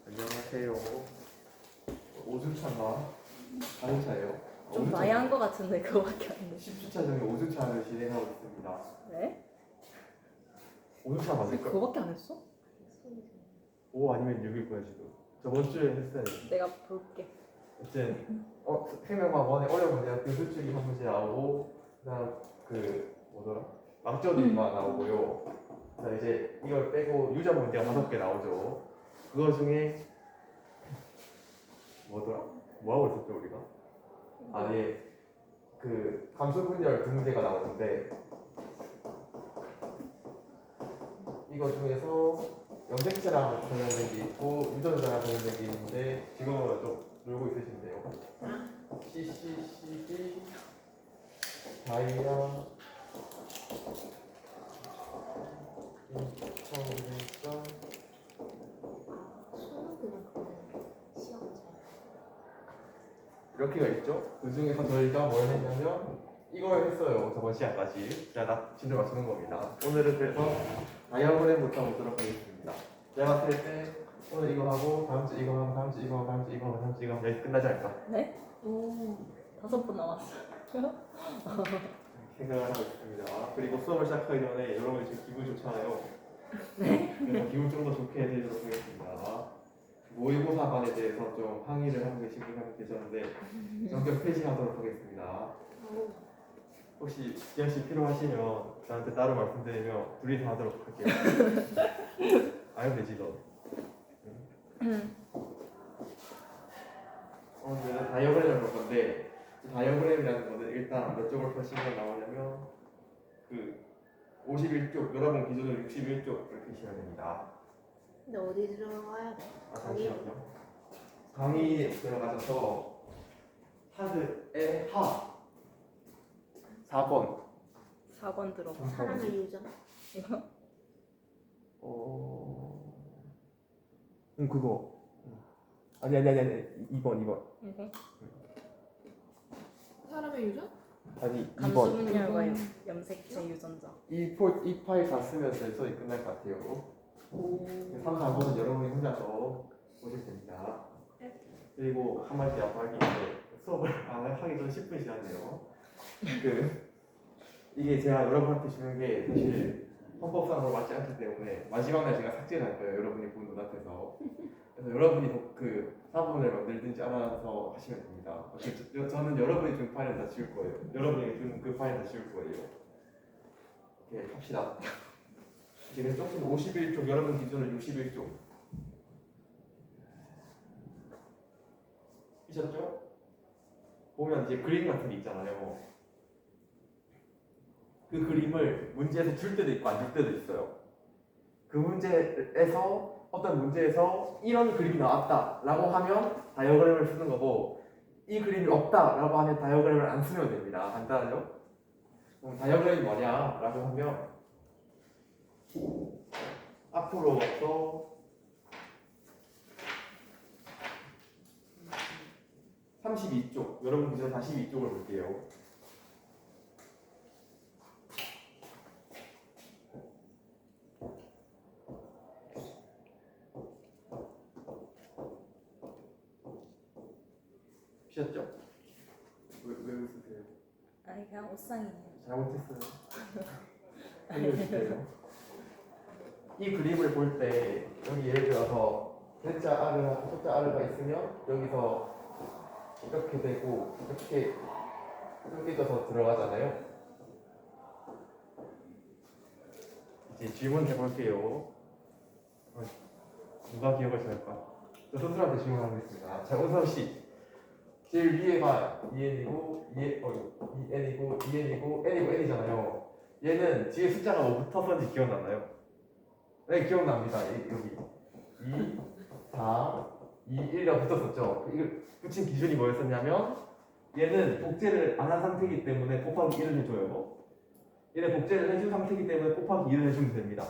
안녕하세요. 오주차인가? 4주차예요. 좀 많이 한 거 같은데 그거밖에 안 돼. 10주차 중에 5주차를 진행하고 있습니다. 네? 5주차 맞을까? 그거밖에 안 했어? 5 아니면 6일 거야 지금. 저번 주에 했어요. 내가 볼게. 어쨌든 생명과 원의 어려운 문제가 교수축이 한 문제 나오고 그다음 그 뭐더라? 망조림만 나오고요. 자 이제 이걸 빼고 유전 문제가 5개 나오죠. 그거 중에 뭐더라? 뭐 하고 있었죠 우리가? 아예 그 감수 분열 두 문제가 나오는데 이거 중에서 염색체랑 관련된 게 있고 유전자랑 관련된 게 있는데 지금은 좀 놀고 있으신데요. CCCB 다이아 인터넷과 수능들은 그거는 시험 잘 이렇게가 있죠. 그 중에서 저희가 뭘 했냐면 이걸 했어요. 저번 시간까지. 제가 다 진도 맞추는 겁니다. 오늘은 그래서 다이어그램부터 보도록 하겠습니다. 제가 봤을 때 오늘 이거 하고 다음 주 이거 하고 다음 주 이거 하고 다음 주 이거 하고 다음 주 이거 하고 여기 끝나지 않을까 네? 오, 5번 남았어. 생각을 하고 있습니다. 그리고 수업을 시작하기 전에 여러분이 지금 기분이 좋잖아요. 그래서 기분 좀 더 좋게 해드리도록 하겠습니다. 모의고사반에 대해서 좀 항의를 하고 계신 분이 한 분 계셨는데 전격 폐지하도록 하겠습니다. 오. 혹시 지하씨 필요하시면 저한테 따로 말씀드리면 둘이서 하도록 할게요. 알면 되지 너. 오늘은 다이어그램을 볼 건데 다이어그램이라는 거는 일단 몇 쪽을 펴시면 나오냐면 그 51쪽, 여러분 기준으로 61쪽 이렇게 보시면 됩니다. 근데 어디 들어가야 돼? 잠시만요. 강의 들어가셔서 하드의 하 4번 4번 들어가. 사람의 유전? 이거? 그거 아니 2번 이거? 사람의 유전? 아니 감수분열과 염색체 유전자. 이 파일 다 쓰면 수업이 끝날 것 같아요. 오. 3, 4번은 여러분이 혼자서 보실 됩니다. 그리고 한 마디 앞서 하기 전에 수업을 하기 전 10분 지났네요. 이게 제가 여러분한테 주는 게 사실 헌법상으로 맞지 않기 때문에 마지막 날 제가 삭제를 할 거예요. 여러분이 본 눈앞에서. 그래서 여러분이 그 사본을 만들든지 알아서 하시면 됩니다. 저는 여러분이 준 파일을 다 지울 거예요. 여러분이 준 그 파일 다 지울 거예요. 이렇게 합시다. 지금 조금 51쪽, 여러분 기준으로 61쪽. 보셨죠? 보면 이제 그림 같은 게 있잖아요. 그 그림을 문제에서 줄 때도 있고 안 줄 때도 있어요. 그 문제에서 어떤 문제에서 이런 그림이 나왔다라고 하면 다이어그램을 쓰는 거고 이 그림이 없다라고 하면 다이어그램을 안 쓰면 됩니다. 간단하죠? 그럼 다이어그램이 뭐냐라고 하면 앞으로부터 32쪽, 여러분 기준 42쪽을 볼게요. 피셨죠? 왜 웃으세요? 아니 그냥 옷상이에요. 잘못했어요. 알려주세요. 이 그림을 볼 때 여기 예를 들어서 대자 R하고 소자 R가 있으면 여기서 이렇게 되고 이렇게 쪼개져서 들어가잖아요. 이제 질문 해볼게요. 누가 기억을 잘할까? 저 선생님한테 질문하겠습니다. 자, 은서 씨. 제일 위에가 2n이고 2n이고 2n이고 n이고 n이잖아요. 얘는 뒤에 숫자가 뭐 붙어서인지 기억나나요? 네, 기억납니다. 여기 2, 4, 2, 1이라고 붙었었죠. 이걸 붙인 기준이 뭐였었냐면 얘는 복제를 안 한 상태이기 때문에 곱하기 1을 해줘요. 얘는 복제를 해준 상태이기 때문에 곱하기 2를 해주면 됩니다.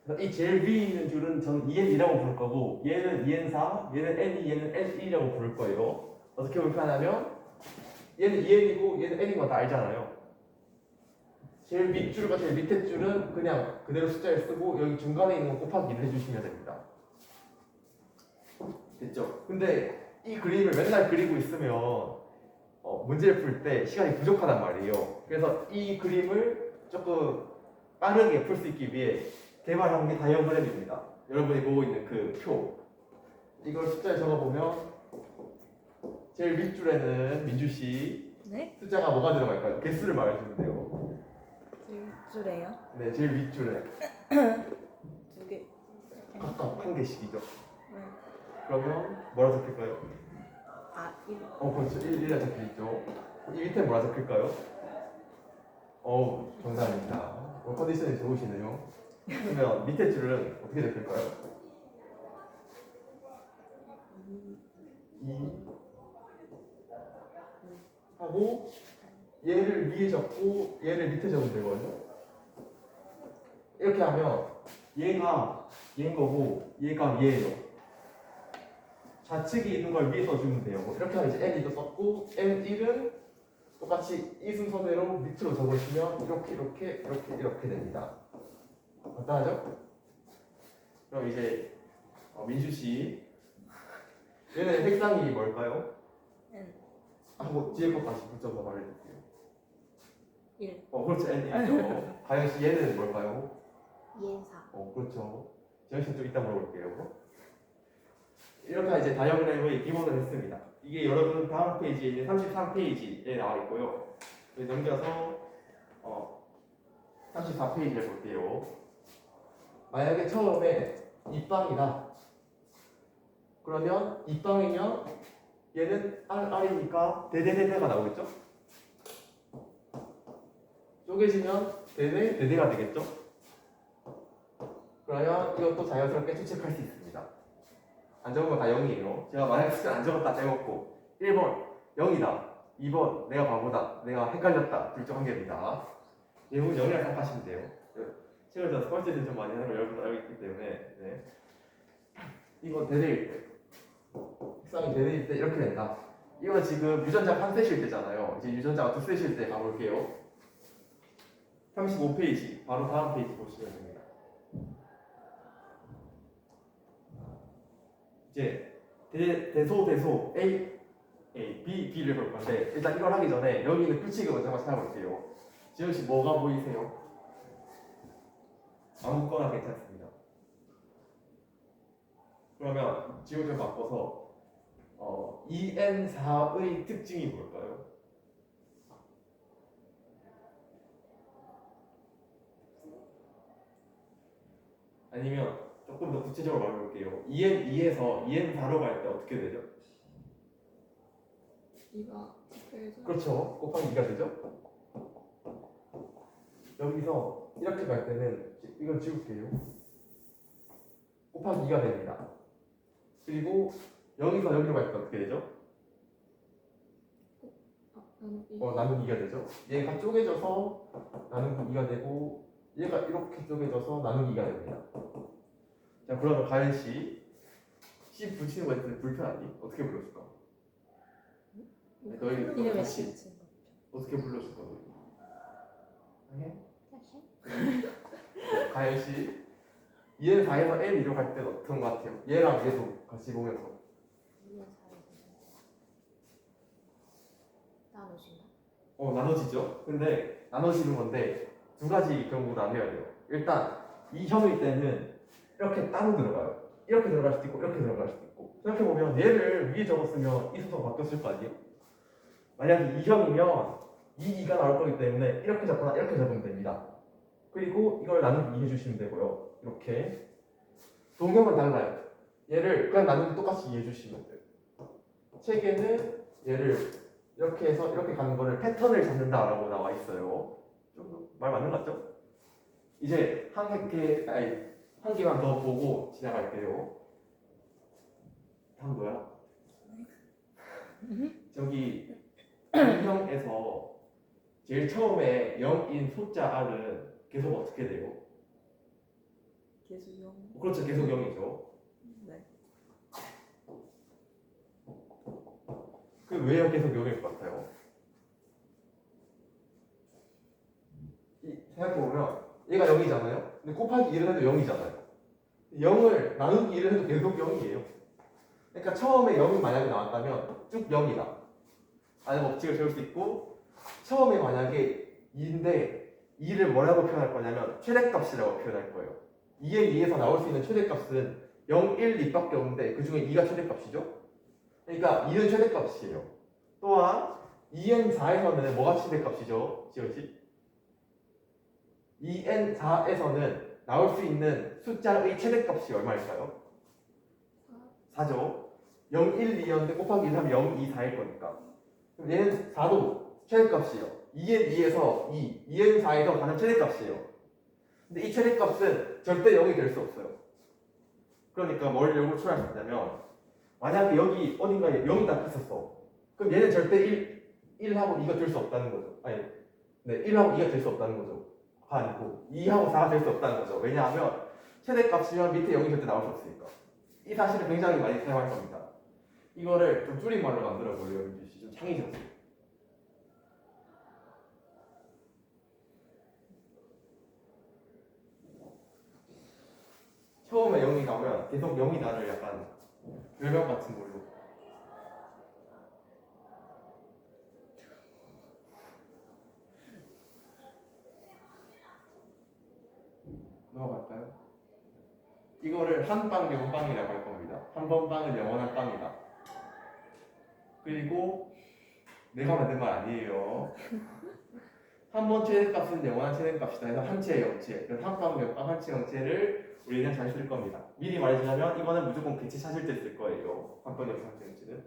그래서 이 제일 위에 있는 줄은 저는 2n이라고 부를 거고 얘는 2n4, 얘는 n2, 얘는 n1이라고 부를 거예요. 어떻게 불편하면 얘는 2n이고 얘는 n인 거 다 알잖아요. 제일 밑줄과 제일 밑에 줄은 그냥 그대로 숫자를 쓰고 여기 중간에 있는 거 곱하기 1을 해주시면 됩니다. 됐죠? 근데 이 그림을 맨날 그리고 있으면 문제를 풀 때 시간이 부족하단 말이에요. 그래서 이 그림을 조금 빠르게 풀 수 있기 위해 개발한 게 다이어그램입니다. 여러분이 보고 있는 그 표. 이걸 숫자에 적어보면 제일 밑줄에는 민주 씨 네? 숫자가 뭐가 들어갈까요? 개수를 말해주면 돼요. 줄에요? 네, 제일 밑줄에 2개. 각각 한 개씩이죠. 네. 그러면 뭐라 적힐까요? 아, 1. 그렇죠. 1이라 적혀있죠. 이 밑에 뭐라 적힐까요? 정답입니다. 컨디션이 좋으시네요. 그러면 밑에 줄은 어떻게 적힐까요? 2 하고 얘를 위에 적고 얘를 밑에 적으면 되거든요. 이렇게 하면 얘가 얘인 거고 얘가 얘예요. 좌측에 있는 걸 위에 써주면 돼요. 이렇게 하면 이제 N2도 썼고 N1은 똑같이 이 순서대로 밑으로 적으시면 이렇게 됩니다. 간단하죠? 그럼 이제 민주 씨 얘는 색상이 뭘까요? N. 하고 뒤에 거 다시 붙여서 말해줄게요. 1. 그렇죠. N1죠. 가영 씨 얘는 뭘까요? 2N4. 그렇죠. 지영 씨좀 이따 물어볼게요. 이렇게 이제 다이어그램의 기본을 했습니다. 이게 여러분 다음 페이지에 있는 33페이지에 나와 있고요. 넘겨서 34페이지를 볼게요. 만약에 처음에 입방이다. 그러면 입방이면 얘는 R이니까 대대대대가 나오겠죠? 쪼개지면 대대가 되겠죠? 그러면 이것도 자연스럽게 추측할 수 있습니다. 안 적은 건 다 0이에요. 제가 만약에 숫자 안 적었다 빼먹고 1번 0이다. 2번 내가 바보다. 내가 헷갈렸다. 둘 중 한 개입니다. 내용은 0이라 생각하시면 돼요. 책을 져서 뻘짓을 좀 많이 하는 걸 여러분도 알고 있기 때문에 네. 이건 대대일 때 색상이 대대일 때 이렇게 된다. 이건 지금 유전자 한 셋일 때잖아요. 이제 유전자가 두 셋일 때 가볼게요. 35페이지 바로 다음 페이지 보시면 됩니다. 이제 대소 A, B를 볼 건데 일단 이걸 하기 전에 여기 있는 규칙을 먼저 한번 찾아볼게요. 지현 씨 뭐가 보이세요? 아무거나 괜찮습니다. 그러면 지금 좀 바꿔서 EN4의 특징이 뭘까요? 아니면 조금 더 구체적으로 말해볼게요. EN2에서 EN4로 갈 때 어떻게 되죠? 2가 적혀서 그렇죠. 곱하기 2가 되죠? 여기서 이렇게 갈 때는 이건 지울게요. 곱하기 2가 됩니다. 그리고 여기서 여기로 갈 때 어떻게 되죠? 나누기. 나누기가 되죠. 얘가 쪼개져서 나누기가 되고 얘가 이렇게 쪼개져서 나누기가 됩니다. 자, 그러면 가연 씨, C 붙이는 거 했을 때 불편하니? 어떻게 불러줄까? 너희 이름에 같이 C 붙인 거. 어떻게 불러줄까? 너희? 다시? 가연 씨, 얘는 4에서 L 2로 갈 때는 어떤 것 같아요? 얘랑 얘도 같이 보면서 2N4에서 나눠지죠. 근데 나눠지는 건데 두 가지 경우로 나뉘어야 돼요. 일단 이 형일 때는 이렇게 따로 들어가요. 이렇게 들어갈 수도 있고 이렇게 들어갈 수도 있고. 생각해보면 얘를 위에 적었으면 이 순서가 바뀌었을 거 아니에요? 만약에 2형이면 이 2가 나올 거기 때문에 이렇게 적거나 이렇게 적으면 됩니다. 그리고 이걸 나누기 해주시면 되고요. 이렇게 동형은 달라요. 얘를 그냥 나누기 똑같이 이해해 주시면 돼요. 책에는 얘를 이렇게 해서 이렇게 가는 거를 패턴을 잡는다라고 나와 있어요. 좀 말 맞는 것 같죠? 이제 한 개만 더 보고 지나갈게요. 다음 뭐야? 저기 동형에서 제일 처음에 0인 숫자 R은 계속 어떻게 돼요? 계수형. 그렇죠, 계속 0이죠. 네. 그 왜요 계속 0일 것 같아요? 생각해보면 얘가 0이잖아요. 근데 곱하기 1을 해도 0이잖아요. 0을 나누기 1을 해도 계속 0이에요. 그러니까 처음에 0이 만약에 나왔다면 쭉 0이다. 라는 법칙을 세울 수 있고, 처음에 만약에 2인데 2를 뭐라고 표현할 거냐면 최대값이라고 표현할 거예요. 2에 2에서 나올 수 있는 최대값은 0, 1, 2밖에 없는데 그 중에 2가 최대값이죠. 그러니까 2는 최대값이에요. 또한 2n4에서는 뭐가 최대값이죠? 지효씨? 2n4에서는 나올 수 있는 숫자의 최대값이 얼마일까요? 4죠. 0, 1, 2였는데 곱하기 1 하면 0, 2, 4일 거니까. 그럼 얘는 4도 최대값이에요. 2n 2에서 2n 4에서 가는 최대값이에요. 근데 이 최대값은 절대 0이 될 수 없어요. 그러니까 뭘 영으로 추론할 수 있냐면, 만약에 여기 어딘가에 0이 딱 있었어. 그럼 얘는 절대 1하고 2가 될 수 없다는 거죠. 아니, 네, 1하고 2가 될 수 없다는 거죠. 아니고 2하고 4가 될 수 없다는 거죠. 왜냐하면 최대값이면 밑에 0이 절대 나올 수 없으니까. 이 사실을 굉장히 많이 사용할 겁니다. 이거를 좀 줄임말로 만들어 볼래요, 민주 씨? 좀 창의적으로. 처음에 0이 나오면 계속 0이 나를 약간 별명 같은 걸로. 넘어갈까요? 이거를 한빵 영빵이라고 할 겁니다. 한 번 빵은 영원한 빵이다. 그리고 내가 만든 말 아니에요. 한 번 최대값은 영원한 최대값이다 해서 한치의 영체, 그래서 한빵 영빵 한치 영체를 우리는 잘 쓸 겁니다. 미리 말해주자면 이거는 무조건 개체 찾을 때 쓸 거예요. 한번 영상 한치 영체는.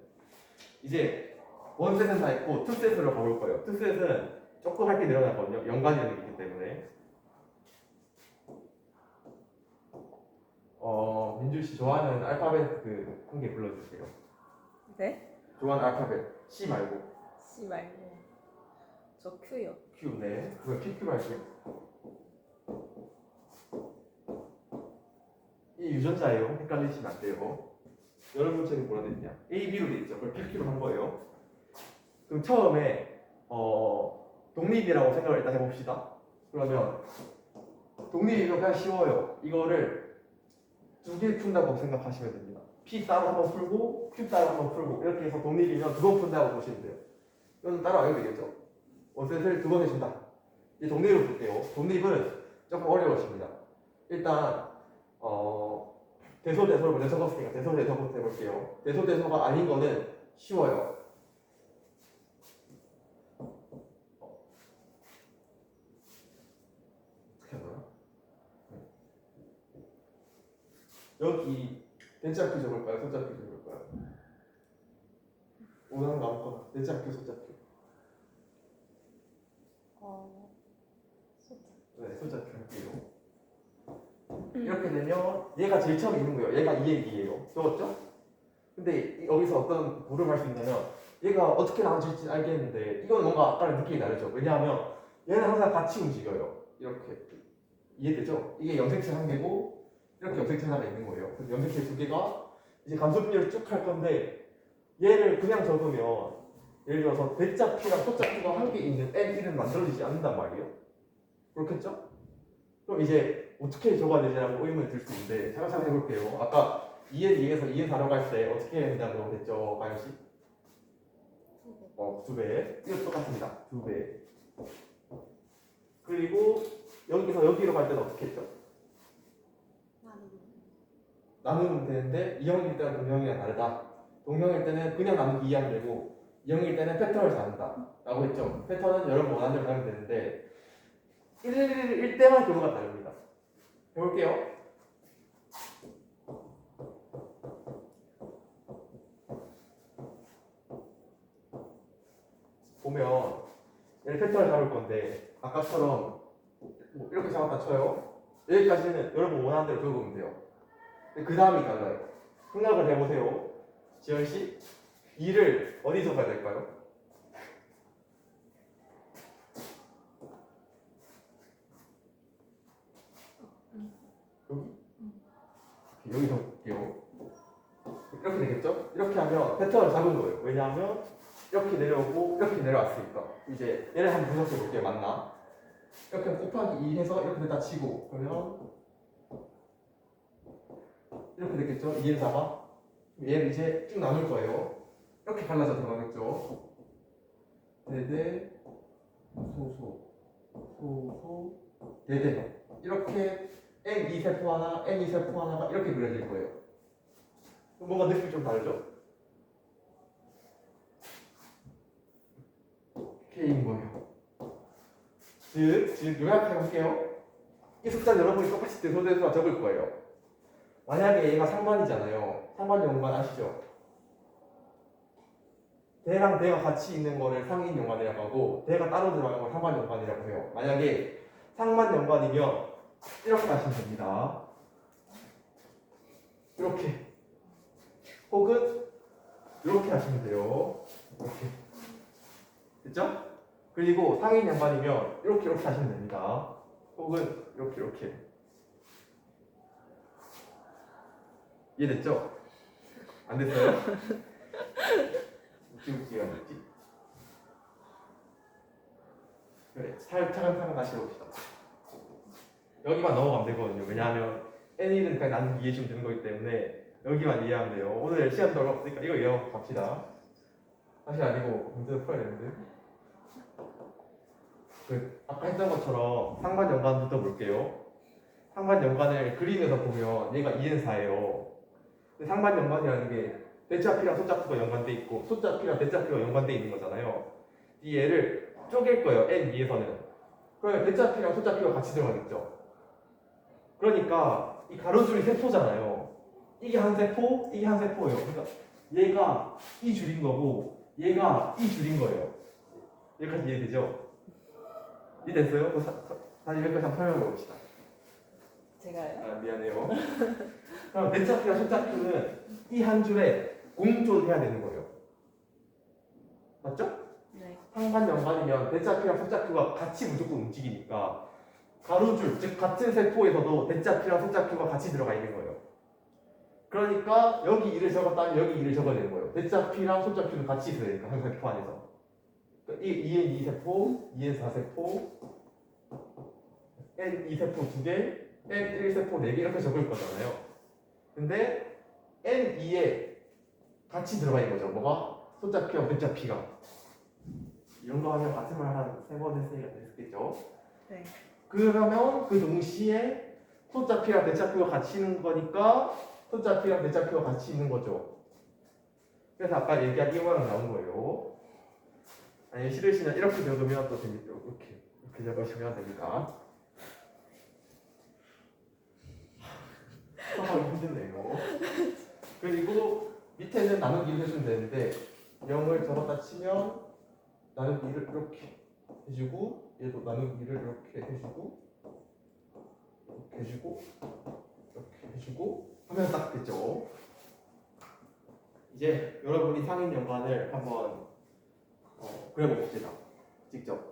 이제 원셋은 다 했고 투셋으로 가볼 거예요. 투셋은 조금 할 게 늘어났거든요. 연관이라는 게 있기 때문에. 민주 씨 좋아하는 알파벳 그 한 개 불러주세요. 네? 좋아하는 알파벳 C 말고. C 말고 저 Q요. Q. 네. 그럼 PQ로 할게요. 이 유전자예요. 헷갈리시면 안 돼요. 여러분 책에 뭐라 돼 있냐? A, B로 돼 있죠. 그걸 PQ로 한 거예요. 그럼 처음에 독립이라고 생각을 일단 해봅시다. 그러면 독립이면 그냥 쉬워요. 이거를 두 개 푼다고 생각하시면 됩니다. P 따로 한번 풀고 Q 따로 한번 풀고 이렇게 해서 독립이면 두 번 푼다고 보시면 돼요. 이건 따라와야 되겠죠. 원셋을 두 번 해준다. 이제 독립을 볼게요. 독립은 조금 어려워집니다. 일단 대소대소를 먼저 적었으니까 대소대소부터 해볼게요. 대소대소가 아닌 거는 쉬워요. 어떻게 하나요? 여기 대자표 적을까요? 소자표 적을까요? 오늘 나올거나 대자표 소자표. 숫자. 네, 소자표 할게요. 이렇게 되면 얘가 제일 처음에 있는 거예요. 얘가 2의 2예요. 적었죠? 근데 여기서 어떤 물음을 할 수 있냐면 얘가 어떻게 나눠질지 알겠는데 이건 뭔가 아까랑 느낌이 다르죠. 왜냐하면 얘는 항상 같이 움직여요. 이렇게. 이해되죠? 이게 염색체 한 개고 이렇게 염색체 하나가 있는 거예요. 그래서 염색체 두 개가 이제 감소 분열을 쭉 할 건데 얘를 그냥 적으면 예를 들어서 대자 P랑 소자 P가 한 개 있는 N1은 만들어지지 않는단 말이에요. 그렇겠죠? 그럼 이제 어떻게 적어야 되지라고 의문이 들 수 있는데 차근차근 해볼게요. 아까 2에 2에서 2에 4로 갈 때 어떻게 해야 된다고 했죠, 가영씨? 2배. 이것도 똑같습니다. 2배. 그리고 여기서 여기로 갈 때는 어떻게 했죠? 나누면 되는데 이형일 때는 동형이랑 다르다. 동형일 때는 그냥 나누기 이해하면 되고 이형일 때는 패턴을 잡는다 라고 했죠. 패턴은 여러분 원하는 대로 하면 되는데 1 때만 경우가 다릅니다. 해볼게요. 보면 얘를 패턴을 잡을 건데 아까처럼 뭐 이렇게 잡았다 쳐요. 여기까지는 여러분 원하는 대로 적으면 돼요. 그 다음이 달라요. 생각을 해보세요. 지현씨 2를 어디 적어야 될까요? 여기 적을게요. 이렇게 되겠죠? 이렇게 하면 패턴을 잡은 거예요. 왜냐하면 이렇게 내려오고 이렇게 내려왔으니까 이제 얘를 한번 분석해 볼게요. 맞나? 이렇게 곱하기 2 해서 이렇게 다 치고 그러면 이렇게 됐겠죠? 2의 4가 얘를 이제 쭉 나눌 거예요. 이렇게 갈라져 들어가겠죠. 대대, 소소, 대대. 이렇게 N2 세포 하나, N2 세포 하나가 이렇게 그려질 거예요. 뭔가 느낌이 좀 다르죠? K인 거예요. 즉 요약해 볼게요. 이 숫자 여러분이 똑같이 대소대소가 적을 거예요. 만약에 얘가 상반이잖아요. 상반 연관 아시죠? 대랑 대가 같이 있는 거를 상인 연관이라고 하고 대가 따로 들어가는 걸 상반 연관이라고 해요. 만약에 상반 연관이면 이렇게 하시면 됩니다. 이렇게 혹은 이렇게 하시면 돼요. 이렇게 됐죠? 그리고 상인 연관이면 이렇게 하시면 됩니다. 혹은 이렇게 이해됐죠? 안 됐어요? 웃기가 됐지? 그래, 차근차근 다시 해봅시다. 여기만 넘어가면 되거든요. 왜냐하면 N일은 그냥 나는 이해해주면 되는 거기 때문에 여기만 이해하면 돼요. 오늘 시간 별로 없으니까 이거 이해하고 갑시다. 사실 아니고 문제를 풀어야 되는데. 아까 했던 것처럼 상반 연관부터 볼게요. 상반 연관을 그림에서 보면 얘가 2N4예요. 상반 연관이라는 게 대자피랑 소자피가 연관돼 있고 소자피랑 대자피가 연관돼 있는 거잖아요. 이 얘를 쪼갤 거예요. N2에서는. 그러면 대자피랑 소자피가 같이 들어가겠죠. 그러니까 이 가로줄이 세포잖아요. 이게 한 세포, 이게 한 세포예요. 그러니까 얘가 이 줄인 거고 얘가 이 줄인 거예요. 여기까지 이해되죠? 이해됐어요? 다시 여기까지 한번 설명해 봅시다. 제가요? 아, 미안해요. 그럼 대자피와 소자피는 이 한 줄에 공조를 해야 되는 거예요. 맞죠? 네. 상반 연관이면 대자피랑 소자피가 같이 무조건 움직이니까 가로줄, 즉 같은 세포에서도 대자피랑 소자피가 같이 들어가 있는 거예요. 그러니까 여기 2를 적었다면 여기 2를 적어야 되는 거예요. 대자피랑 소자피는 같이 있어야 되니까 한 세포 안에서. 그러니까 이 2N2 세포, 2N4 세포, N2 세포 2개, N1 세포 4개 이렇게 적을 거잖아요. 근데 N2에 같이 들어가 있는 거죠. 뭐가? 소자피와 대자피가. 이 정도 하면 같은 말 한 3번 했으니까 됐겠죠? 네. 그러면 그 동시에 소자피랑 대자피가 같이 있는 거니까 소자피랑 대자피가 같이 있는 거죠. 그래서 아까 얘기한 이 모양 나온 거예요. 아니 싫으시면 이렇게 적으면 또 재밌죠. 이렇게 적으시면 됩니다. 하기 힘드네요. 그리고 밑에는 나누기를 해주면 되는데 0을 적었다 치면 나누기를 이렇게 해주고 얘도 나누기를 이렇게 해주고 이렇게 해주고 이렇게 해주고 하면 딱 됐죠. 이제 여러분이 상인 연관을 한번 그려봅시다. 직접.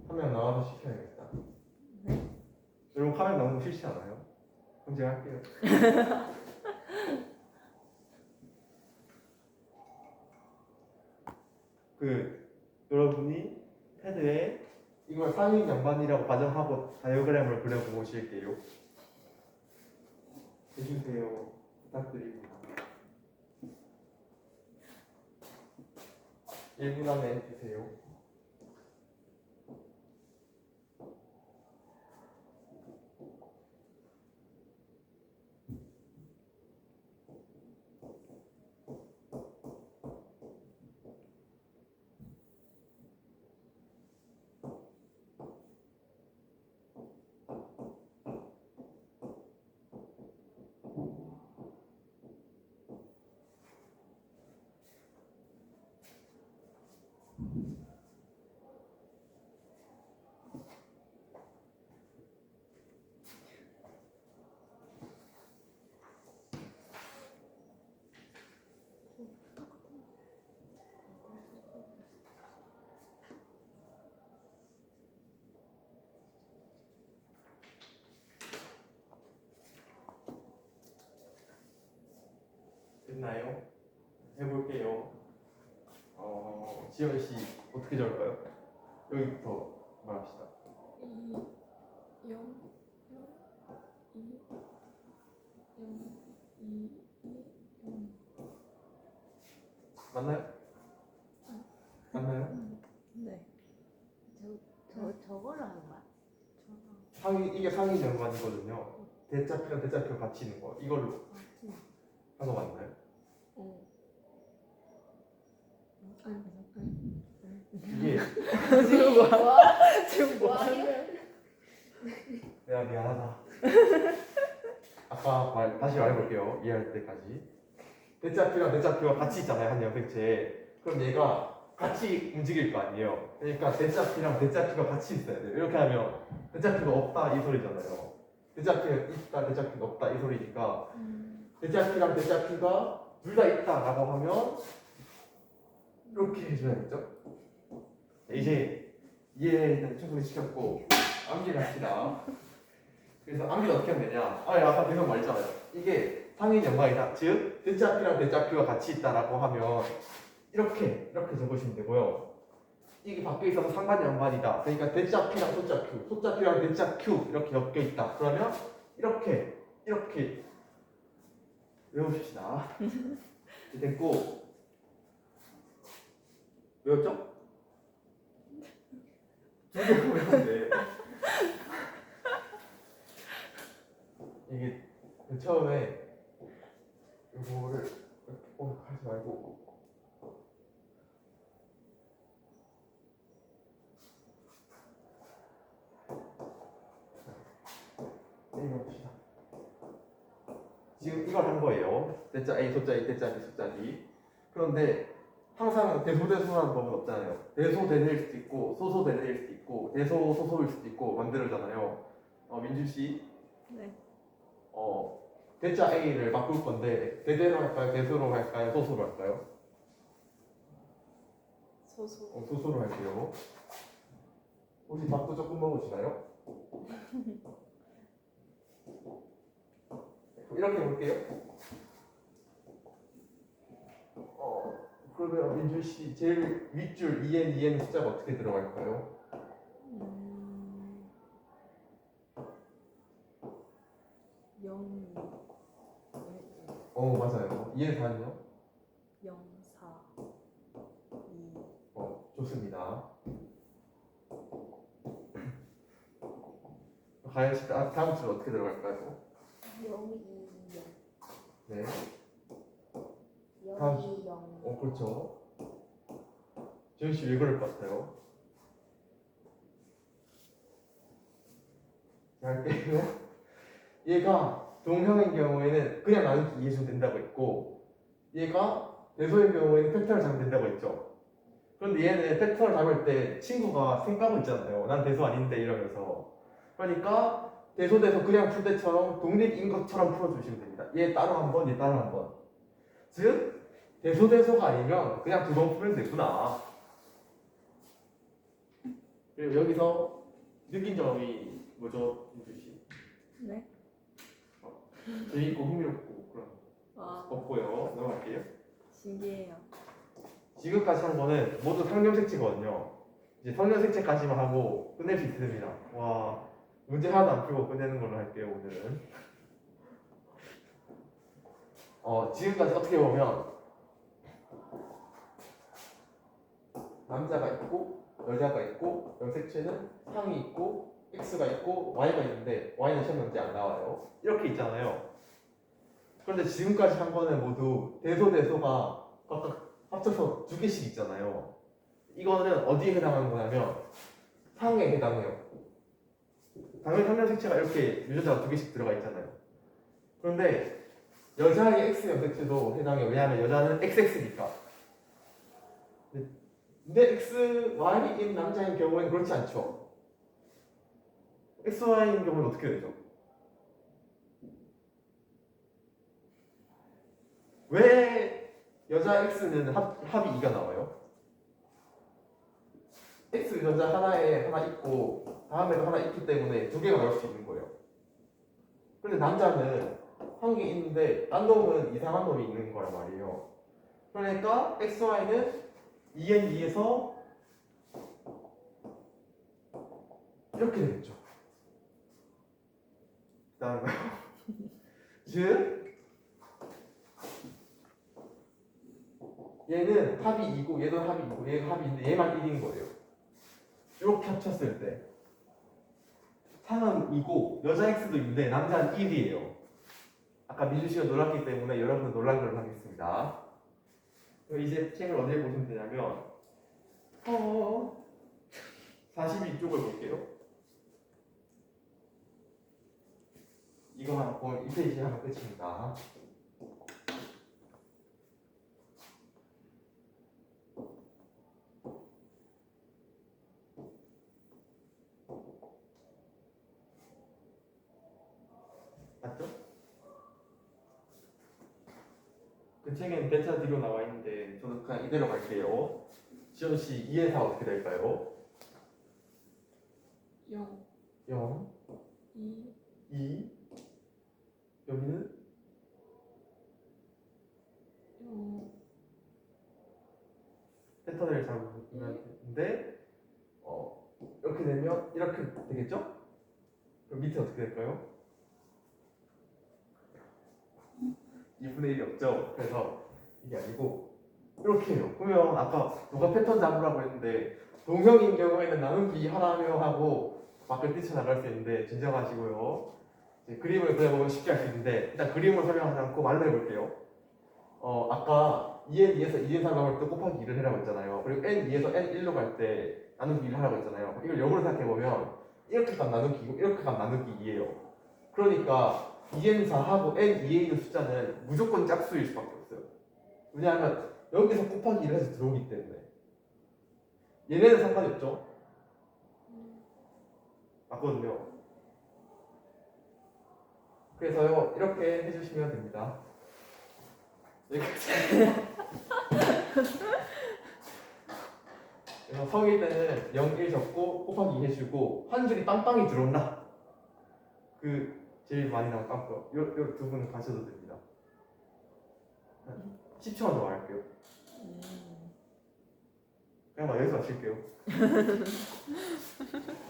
화면 나와서 시켜야겠다. 네. 여러분 화면 나오는 거 싫지 않아요? 그럼 제가 할게요. 여러분이 패드에 이걸 상인 연관이라고 가정하고 다이어그램을 그려보실게요. 해주세요. 부탁드립니다. 1분 안에 해주세요. 됐나요? 해볼게요. 지현 씨 어떻게 적을까요? 여기부터 말합시다. 2, 0, 맞나요? 맞나요? 네. 저걸로 하는 거야? 이게 상위 연관이거든요. 대자표랑 대자표 같이 있는 거 이걸로 하는 거 맞나요? 이게 지금 뭐 지금 뭐 하는 내가 미안하다. 아까 다시 말해볼게요. 이해할 때까지. 대자표랑 대자표가 같이 있잖아요. 한 염색체에. 그럼 얘가 같이 움직일 거 아니에요. 그러니까 대자표랑 대자표가 같이 있어야 돼요. 이렇게 하면 대자표가 없다 이 소리잖아요. 대자표가 있다 대자표가 없다 이 소리니까 대자표랑 대자표가 둘 다 있다라고 하면 이렇게 해줘야겠죠. 이제 이해는 충분히 시켰고 암기를 합시다. 그래서 암기를 어떻게 하면 되냐? 아까 계속 말했잖아요. 이게 상인 연관이다. 즉 대자표랑 대자표가 같이 있다라고 하면 이렇게 적으시면 되고요. 이게 밖에 있어서 상관 연관이다. 그러니까 대자표랑 소자표, 소자표랑 대자표 이렇게 엮여 있다. 그러면 이렇게 외우십시다. 됐고 외웠죠? 두 개 외웠는데 이게 처음에 이거를 하지 말고 이거 봅시다. 지금 이걸 한 거예요. 대자 A, 소자 A, 대자 B, 소자 B. 그런데 항상 대소대소라는 법은 없잖아요. 대소대대일 수도 있고 소소대대일 수도 있고 대소소소일 수도 있고 만들어잖아요. 민주 씨. 네. 대자 A를 바꿀 건데 대대로 할까요? 대소로 할까요? 소소로 할까요? 소소. 소소로 할게요. 혹시 밥도 조금 먹으시나요? 이렇게 볼게요. 그러면 민준 씨 제일 윗줄 EN 숫자가 어떻게 들어갈까요? 0, 맞아요. EN 4는요? 0, 4, 2. 좋습니다. 가연 씨 다음 줄 어떻게 들어갈까요? 0, 2, 0. 네. 0, 2, 0. 그렇죠. 지현 씨 왜 그럴 것 같아요? 자, 할게요. 얘가 동형인 경우에는 그냥 나누기 이해해주면 된다고 했고, 얘가 대소인 경우에는 팩터를 잡으면 된다고 했죠. 그런데 얘는 팩터를 잡을 때 친구가 생각하고 있잖아요. 난 대소 아닌데 이러면서. 그러니까 대소 그냥 풀 때처럼 독립인 것처럼 풀어주시면 됩니다. 얘 따로 한 번, 얘 따로 한 번. 즉 대소가 아니면 그냥 두 번 풀면 되구나. 그리고 여기서 느낀 점이 뭐죠, 민주 씨? 네. 재밌고 흥미롭고 그런 와, 없고요. 넘어갈게요. 신기해요. 지금까지 한 거는 모두 상념색체거든요. 이제 상념색체까지만 하고 끝낼 수 있습니다. 와, 문제 하나도 안 풀고 끝내는 걸로 할게요, 오늘은. 지금까지 어떻게 보면 남자가 있고 여자가 있고 염색체는 상이 있고 X가 있고 Y가 있는데 Y는 시험 문제 안 나와요. 이렇게 있잖아요. 그런데 지금까지 한 거는 모두 대소가 각각 합쳐서 두 개씩 있잖아요. 이거는 어디에 해당하는 거냐면 상에 해당해요. 당연히 상념색체가 이렇게 유전자가 두 개씩 들어가 있잖아요. 그런데 여자의 X 염색체도 해당해요. 왜냐하면 여자는 XX니까. 근데 XY인 남자인 경우에는 그렇지 않죠. XY인 경우는 어떻게 되죠? 왜 여자 X는 합이 2가 나와요? X 여자 하나에 하나 있고 다음에도 하나 있기 때문에 두 개가 나올 수 있는 거예요. 근데 남자는 한 개 있는데 딴 놈은 이상한 놈이 있는 거란 말이에요. 그러니까 XY는 EN2에서 이렇게 되겠죠. 그 없다는 거예요. 즉 얘는 합이 2고 얘도 합이 2고 얘가 합이 2인데 얘만 1인 거예요. 이렇게 합쳤을 때 상은 2고 여자 x도 있는데 남자는 1이에요. 아까 민주 씨가 놀랐기 때문에 여러분은 놀란 걸로 하겠습니다. 그럼 이제 책을 어디에 보시면 되냐면 42쪽을 볼게요. 이거만 보면 이 페이지 하면 끝입니다. 맞죠? 그 책엔 베타 뒤로 나와 있는데 저는 그냥 이대로 갈게요. 지원 씨 2의 4 어떻게 될까요? 0, 0, 2, 2, 여기는 0, 패턴을 잡으면 되는데 이렇게 되면 이렇게 되겠죠? 그럼 밑에 어떻게 될까요? 2분의 1이 없죠? 그래서 이게 아니고 이렇게 해요. 그러면 아까 누가 패턴 잡으라고 했는데 동형인 경우에는 나누기 하나며 하고 밖을 뛰쳐나갈 수 있는데 진정하시고요. 이제 그림을 그려보면 쉽게 할 수 있는데 일단 그림을 설명하지 않고 말로 해볼게요. 아까 2n 2에서 2n 3 나올 때 곱하기 2를 해라고 했잖아요. 그리고 n 2에서 n 1로 갈 때 나누기 1을 하라고 했잖아요. 이걸 역으로 생각해보면 이렇게 값 나누기 2고 이렇게 값 나누기 2예요. 그러니까 2n 4하고 n 2에 있는 숫자는 무조건 짝수일 수밖에 없어요. 왜냐하면 여기서 곱하기 1을 해서 들어오기 때문에 얘네는 상관이 없죠. 맞거든요. 그래서요 이렇게 해주시면 됩니다. 여기까지. 그래서 성일 때는 0, 1 적고 곱하기 2 해주고 한 줄이 빵빵이 들어온다. 그 제일 많이 나온 빵빵. 요 두 분은 가셔도 됩니다. 한 10초만 더 할게요. 그냥 막 여기서 마실게요.